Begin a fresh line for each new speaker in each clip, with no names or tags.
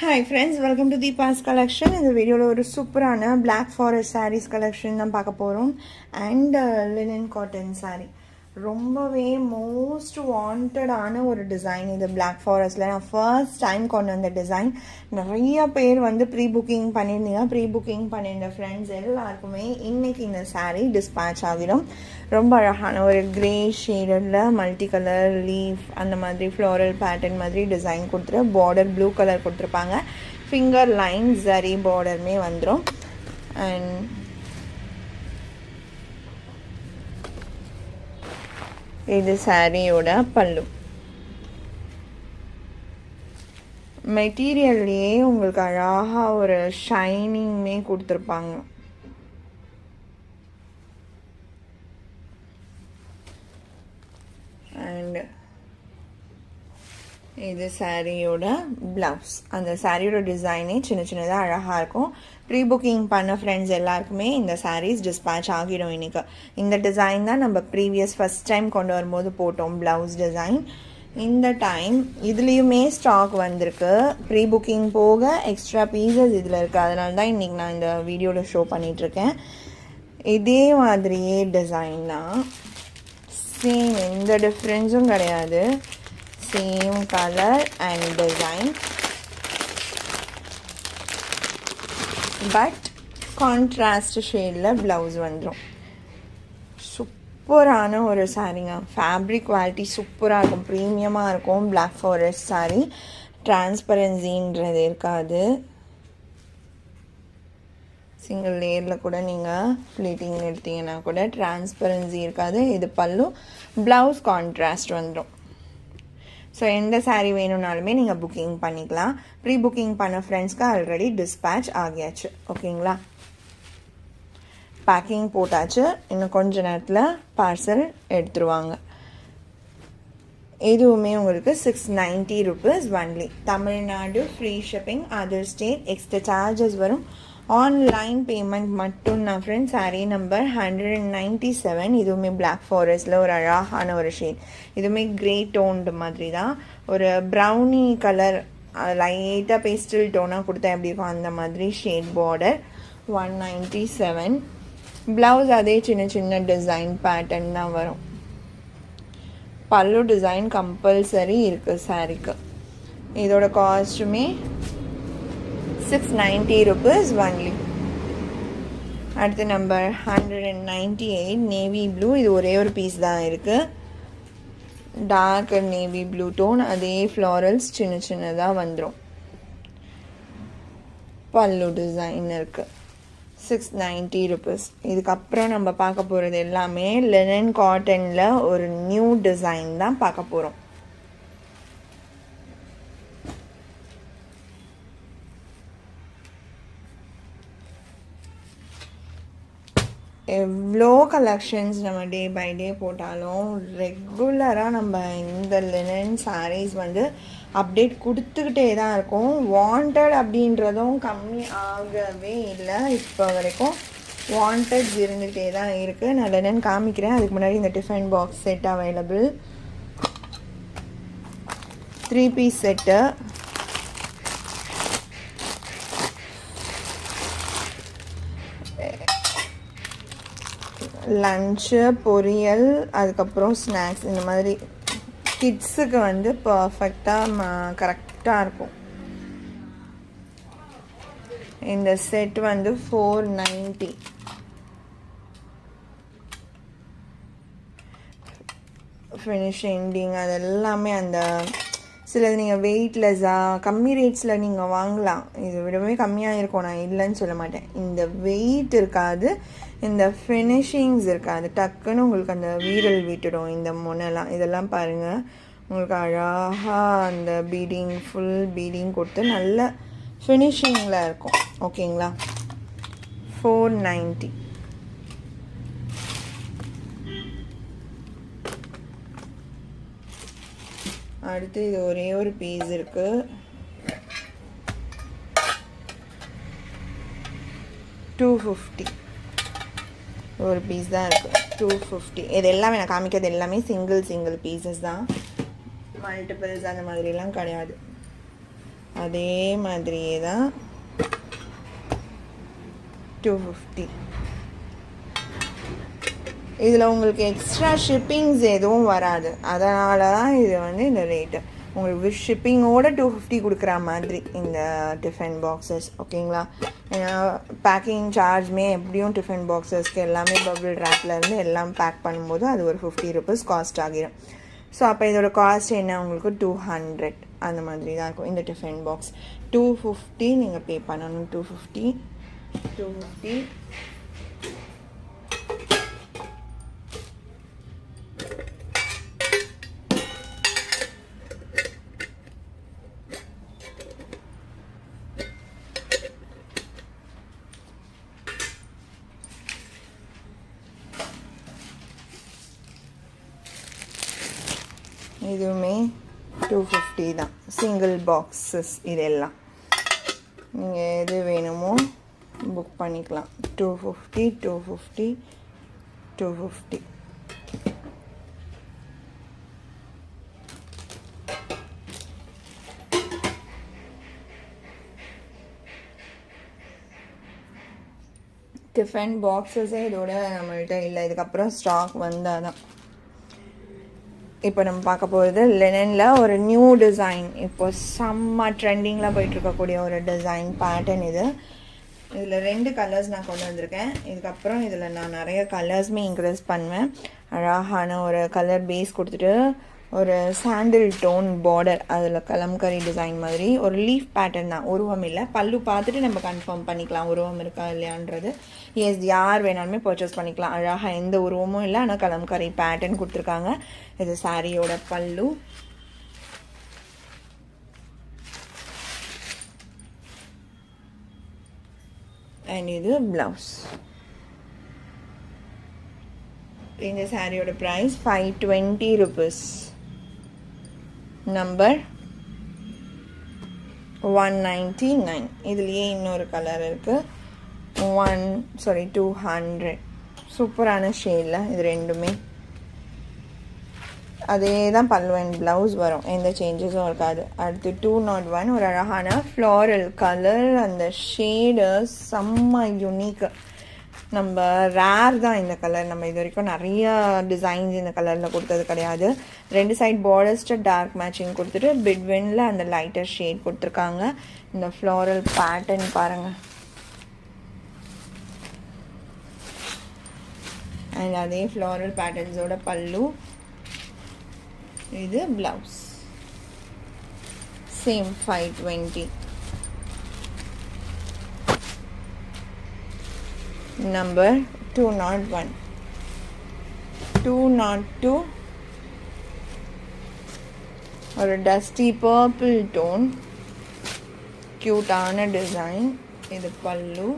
Hi friends, welcome to Deepa's collection. In the video ஒரு சூப்பரான black forest sarees collection தான் பார்க்க போறோம் and linen cotton saree. ரொம்பவே most wanted ஆன ஒரு டிசைன் இது black forestல. நான் first time கொண்டு வந்த டிசைன். நிறைய பேர் வந்து ப்ரீ புக்கிங் பண்ணிருந்தீங்க. ப்ரீ புக்கிங் பண்ணிருந்த ஃப்ரெண்ட்ஸ் எல்லாருக்குமே இன்னைக்கு இந்த saree dispatch ஆகிடும். ரொம்ப அழகான ஒரு கிரே ஷேடட்ல மல்டி கலர் லீஃப் அந்த மாதிரி ஃப்ளோரல் பேட்டர்ன் மாதிரி டிசைன் கொடுத்துரு பார்டர் ப்ளூ கலர் கொடுத்துருப்பாங்க. ஃபிங்கர் லைன் ஜரி பார்டருமே வந்துடும். அண்ட் இது சாரியோட பல்லு. மெட்டீரியல்லையே உங்களுக்கு அழகாக ஒரு ஷைனிங்மே கொடுத்துருப்பாங்க. அண்ட் இது சாரியோட ப்ளவுஸ். அந்த சாரியோட டிசைனே சின்ன சின்னதாக அழகாக இருக்கும். ப்ரீ புக்கிங் பண்ண ஃப்ரெண்ட்ஸ் எல்லாருக்குமே இந்த சாரீஸ் டிஸ்பேச் ஆகிடும். இன்னைக்கு இந்த டிசைன் தான் நம்ம ப்ரீவியஸ் ஃபஸ்ட் டைம் கொண்டு வரும்போது போட்டோம் ப்ளவுஸ் டிசைன். இந்த டைம் இதுலேயுமே ஸ்டாக் வந்திருக்கு. ப்ரீ புக்கிங் போக எக்ஸ்ட்ரா பீசஸ் இதில் இருக்குது. அதனால தான் இன்றைக்கி நான் இந்த வீடியோவில் ஷோ பண்ணிகிட்ருக்கேன். இதே மாதிரியே டிசைன் தான், சேம் எந்த டிஃப்ரென்ஸும் கிடையாது. Same colour and design, but contrast ஷேடில் ப்ளவுஸ் வந்துடும். சூப்பரான ஒரு சாரீங்க. ஃபேப்ரிக் குவாலிட்டி சூப்பராக இருக்கும், ப்ரீமியமாக இருக்கும். Black forest sari. டிரான்ஸ்பரன்சின்றது இருக்காது. சிங்கிள் லேயரில் கூட நீங்கள் ஃப்ளீட்டிங் எடுத்தீங்கன்னா கூட டிரான்ஸ்பரன்சி இருக்காது. இது பல்லு, ப்ளவுஸ் கான்ட்ராஸ்ட் வந்துடும். ஸோ எந்த சாரீ வேணும்னாலுமே நீங்கள் புக்கிங் பண்ணிக்கலாம். ப்ரீ புக்கிங் பண்ண ஃப்ரெண்ட்ஸ்க்கு ஆல்ரெடி டிஸ்பேச் ஆகியாச்சு. ஓகேங்களா, பேக்கிங் போட்டாச்சு. இன்னும் கொஞ்ச நேரத்தில் பார்சல் எடுத்துருவாங்க. இதுவுமே உங்களுக்கு 690 rupees only. Tamil Nadu free shipping, other state extra charges வரும். ஆன்லைன் பேமெண்ட் மட்டும்தான் ஃப்ரெண்ட்ஸ். சாரீ நம்பர் 197. இதுவுமே பிளாக் ஃபாரஸ்டில் ஒரு அழகான ஒரு ஷேட். இதுவுமே கிரே டோன்டு மாதிரி தான். ஒரு ப்ரௌனி கலர் லைட்டாக பேஸ்டல் டோனாக கொடுத்தா எப்படி இருக்கும் அந்த மாதிரி ஷேட் பார்டர். 197. ப்ளவுஸ் அதே சின்ன சின்ன டிசைன் பேட்டர்ன் தான் வரும். பல்லு டிசைன் கம்பல்சரி இருக்குது சாரீக்கு. இதோட காஸ்ட்டுமே 690 rupees ஒன்லி. அடுத்த நம்பர் 198 நேவி ப்ளூ. இது ஒரே ஒரு பீஸ் தான் இருக்குது. டார்க் நேவி ப்ளூ டோன், அதே ஃப்ளாரல்ஸ் சின்ன சின்னதாக வந்துடும். பல்லு டிசைன் இருக்குது. 690 rupees. இதுக்கப்புறம் நம்ம பார்க்க போகிறது எல்லாமே லினன் காட்டனில் ஒரு நியூ டிசைன் தான் பார்க்க போகிறோம். எவ்வளோ கலெக்ஷன்ஸ் நம்ம டே பை டே போட்டாலும் ரெகுலராக நம்ம இந்த லினன் சாரீஸ் வந்து அப்டேட் கொடுத்துக்கிட்டே தான் இருக்கும். வாண்டட் அப்படின்றதும் கம்மி ஆகவே இல்லை. இப்போ வரைக்கும் வாண்டட்ஸ் இருந்துகிட்டே தான் இருக்குது. நான் லினன் காமிக்கிறேன். அதுக்கு முன்னாடி இந்த tiffin box set available. 3 piece set. Lunch, பொரியல், அதுக்கப்புறம் ஸ்நாக்ஸ், இந்த மாதிரி கிட்ஸுக்கு வந்து பர்ஃபெக்டாக கரெக்டாக இருக்கும். இந்த செட் வந்து 490. ஃபினிஷ் எண்டிங் அது எல்லாமே அந்த சிலது நீங்கள் வெயிட்லெஸ்ஸாக கம்மி ரேட்ஸில் நீங்கள் வாங்கலாம். இது விடவே கம்மியாக இருக்கும், நான் இல்லைன்னு சொல்ல மாட்டேன். இந்த வெயிட் இருக்காது, இந்த ஃபினிஷிங்ஸ் இருக்காது. டக்குன்னு உங்களுக்கு அந்த வீரல் விட்டுடும். இந்த முனைலாம் இதெல்லாம் பாருங்கள், உங்களுக்கு அழகாக அந்த பீடிங் ஃபுல் பீடிங் கொடுத்து நல்ல ஃபினிஷிங்கில் இருக்கும். ஓகேங்களா, 490. அடுத்து இது ஒரே ஒரு பீஸ் இருக்குது. 250 ஒரு பீஸ் தான் இருக்குது. 250. இது எல்லாமே நான் காமிக்கிறது எல்லாமே சிங்கிள் பீசஸ் தான். மல்டிபிள்ஸ் அந்த மாதிரிலாம் கிடையாது. அதே மாதிரியே தான் 250. இதில் உங்களுக்கு எக்ஸ்ட்ரா ஷிப்பிங்ஸ் எதுவும் வராது, அதனால தான் இது வந்து இந்த ரேட்டு. உங்களுக்கு வித் ஷிப்பிங்கோட 250 கொடுக்குற மாதிரி இந்த டிஃபன் பாக்ஸஸ். ஓகேங்களா? ஏன்னா பேக்கிங் சார்ஜ்மே எப்படியும் டிஃபன் பாக்ஸஸ்க்கு எல்லாமே பபிள் ரேப்லேருந்து எல்லாம் பேக் பண்ணும்போது அது ஒரு 50 rupees காஸ்ட் ஆகிடும். ஸோ அப்போ இதோட காஸ்ட் என்ன உங்களுக்கு 200 அந்த மாதிரி தான் இருக்கும். இந்த டிஃபன் பாக்ஸ் 250 நீங்கள் பே பண்ணணும். 250 இதுவுமே 250 தான். சிங்கிள் பாக்ஸஸ் இதெல்லாம் நீங்கள் எது வேணுமோ புக் பண்ணிக்கலாம். 250 250 250. டிஃபன் பாக்ஸஸே இதோட நம்மள்கிட்ட இல்லை, இதுக்கப்புறம் ஸ்டாக் வந்தால் தான். இப்போ நம்ம பார்க்க போகிறது லினனில் ஒரு நியூ டிசைன், இப்போ செம்ம ட்ரெண்டிங்கில் போயிட்டுருக்கக்கூடிய ஒரு டிசைன் பேட்டர்ன் இது. இதில் 2 கலர்ஸ் நான் கொண்டு வந்திருக்கேன். இதுக்கப்புறம் இதில் நான் நிறைய கலர்ஸுமே இன்க்ரீஸ் பண்ணுவேன். அழகான ஒரு கலர் பேஸ் கொடுத்துட்டு ஒரு சாண்டில் டோன் பார்டர், அதில் கலம்கரி டிசைன் மாதிரி ஒரு லீஃப் பேட்டர்ன் தான், உருவம் இல்லை. பல்லு பார்த்துட்டு நம்ம கன்ஃபார்ம் பண்ணிக்கலாம் உருவம் இருக்கா இல்லையான்றது. எஸ், யார் வேணாலுமே பர்ச்சேஸ் பண்ணிக்கலாம். அழகாக எந்த உருவமும் இல்லை, ஆனால் கலம்கரி பேட்டர்ன் கொடுத்துருக்காங்க. இது சாரியோட பல்லு. அண்ட் இது பிளவுஸ். இந்த சாரியோட ப்ரைஸ் 520 rupees. நம்பர் 199. இதுலேயே இன்னொரு கலர் இருக்குது, 200. சூப்பரான ஷேடில் இது ரெண்டுமே. அதே தான் பல்லு அண்ட் ப்ளவுஸ் வரும், எந்த சேஞ்சஸும் இருக்காது. அடுத்து 201 ஒரு அழகான ஃப்ளாரல் கலர். அந்த ஷேடு செம்ம யூனிக், நம்ம ரேர் தான் இந்த கலர். நம்ம இது வரைக்கும் நிறைய டிசைன்ஸ் இந்த கலரில் கொடுத்தது கிடையாது. 2 சைட் பார்டர்ஸ்ட்டு டார்க் மேட்சிங் கொடுத்துட்டு பிட்வீனில் அந்த லைட்டர் ஷேட் கொடுத்துருக்காங்க. இந்த ஃப்ளாரல் பேட்டர்ன் பாருங்கள். அண்ட் அதே ஃப்ளாரல் பேட்டர்ன்ஸோட பல்லு. இது பிளவுஸ். சேம் 520. நம்பர் 201. 202 ஒரு டஸ்டி பர்பிள் டோன், க்யூட்டான டிசைன். இது பல்லு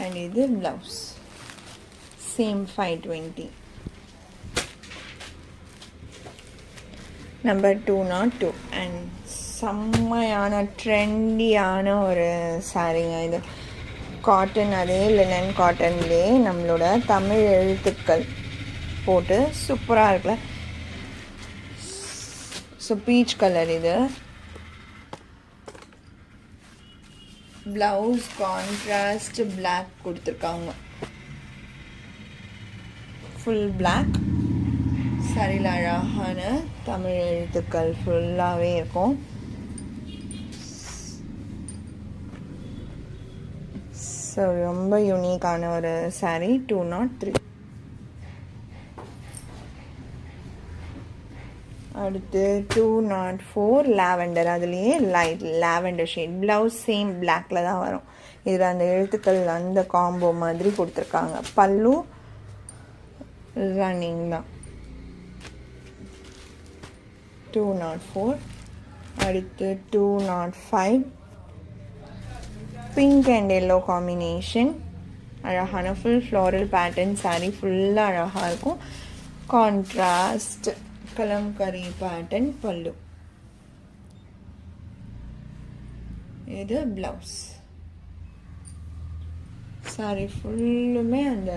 அண்ட் இது பிளவுஸ். சேம் 520. நம்பர் 202. அண்ட் செம்மையான ட்ரெண்டியான ஒரு சாரீங்க இது. காட்டன், அதே லினன் காட்டன்லேயே நம்மளோட தமிழ் எழுத்துக்கள் போட்டு சூப்பராக இருக்குல்ல. ஸோ பீச் கலர் இது. ப்ளவுஸ் கான்ட்ராஸ்ட் பிளாக் கொடுத்துருக்காங்க, ஃபுல் பிளாக். சரியில் அழகான தமிழ் எழுத்துக்கள் ஃபுல்லாகவே இருக்கும். ஸோ ரொம்ப யூனிக்கான ஒரு சாரீ. 203. அடுத்து 204 லாவெண்டர், அதுலேயே light lavender shade. Blouse same பிளாக்ல தான் வரும். இதில் அந்த எழுத்துக்கள் அந்த காம்போ மாதிரி கொடுத்துருக்காங்க. பல்லு ரன்னிங் தான். 204. அடுத்து 205. Pink and yellow combination. அழகான ஃபுல் ஃப்ளாரல் பேட்டர்ன் சாரீ. ஃபுல்லாக அழகாக இருக்கும். கான்ட்ராஸ்ட் கலம்கரி பேட்டர்ன் பல்லு. இது பிளவுஸ். சாரி ஃபுல்லுமே அந்த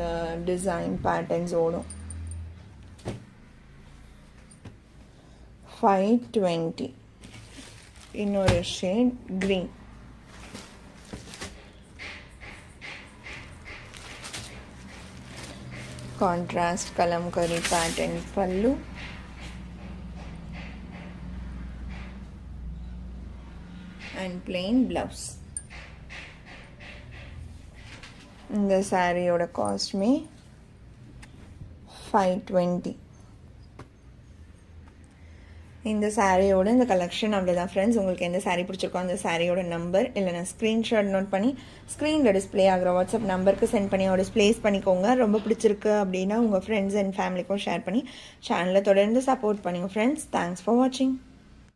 டிசைன் பேட்டர்ன்ஸ் ஓடும். 520. இன்னொரு shade green. Contrast kalamkari pattern pallu. And plain blouse. இந்த சாரியோட காஸ்ட்மே 520. இந்த சாரியோட இந்த கலெக்ஷன் அவ்வளோதான் ஃப்ரெண்ட்ஸ். உங்களுக்கு எந்த சாரீ பிடிச்சிருக்கோ அந்த சாரியோட நம்பர் இல்லைனா ஸ்க்ரீன்ஷாட் நோட் பண்ணி ஸ்க்ரீனில் டிஸ்பிளே ஆகிற வாட்ஸ்அப் நம்பருக்கு சென்ட் பண்ணி டிஸ்பிளேஸ் பண்ணிக்கோங்க. ரொம்ப பிடிச்சிருக்கு அப்படின்னா உங்கள் ஃப்ரெண்ட்ஸ் அண்ட் ஃபேமிலிக்கும் ஷேர் பண்ணி சேனலை தொடர்ந்து சப்போர்ட் பண்ணுங்கள் ஃப்ரெண்ட்ஸ். தேங்க்ஸ் ஃபார் வாட்சிங்.